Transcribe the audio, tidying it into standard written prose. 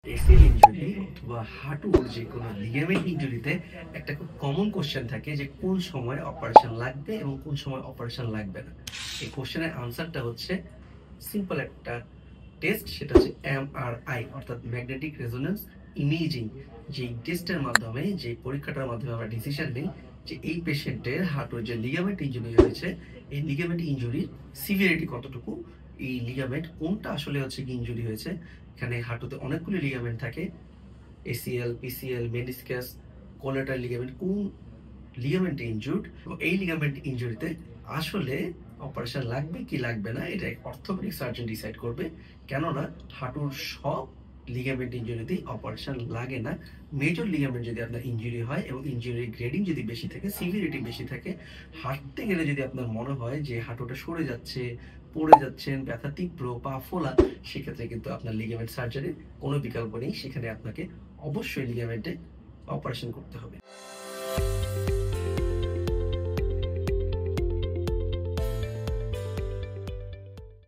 ACL injury অথবা হাঁটুর যে কোনো লিগামেন্ট ইনজুরিতে একটা খুব কমন কোশ্চেন থাকে যে কোন সময় অপারেশন লাগবে এবং কোন সময় অপারেশন লাগবে না। এই কোশ্চেনের আনসারটা হচ্ছে সিম্পল একটা টেস্ট, সেটা হচ্ছে এমআরআই অর্থাৎ ম্যাগনেটিক রেজোনেন্স ইমেজিং। যে টেস্টের মাধ্যমে, যে পরীক্ষাটার মাধ্যমে আমরা ডিসিশন নিই যে এই পেশেন্টের হাঁটুর যে লিগামেন্ট ইনজুরি হয়েছে, এই লিগামেন্ট ইনজুরির সিভিয়ারিটি কতটুকু, এই লিগামেন্ট কোনটা আসলে হচ্ছে কি ইনজুরি হয়েছে। এখানে হাঁটুতে অনেকগুলি লিগামেন্ট থাকে, ACL, PCL, meniscus, collateral ligament, কোন লিগামেন্টে ইনজুর্ড এবং এই লিগামেন্ট ইনজুরিতে আসলে অপারেশন লাগবে কি লাগবে না এটা অর্থোপেডিক সার্জন ডিসাইড করবে। কেননা হাঁটুর সব লিগামেন্ট ইনজুরিতেই অপারেশন লাগে না। মেজর লিগামেন্ট যদি আপনার ইনজুরি হয় এবং ইনজুরির গ্রেডিং যদি বেশি থাকে, সিভিরিটি বেশি থাকে, হাঁটতে গেলে যদি আপনার মনে হয় যে হাঁটুটা সরে যাচ্ছে, পড়ে যাচ্ছেন, ব্যথা তীব্র, পা ফোলা, সেক্ষেত্রে কিন্তু আপনার লিগামেন্ট সার্জারির কোনো বিকল্প নেই। সেখানে আপনাকে অবশ্যই লিগামেন্টে অপারেশন করতে হবে।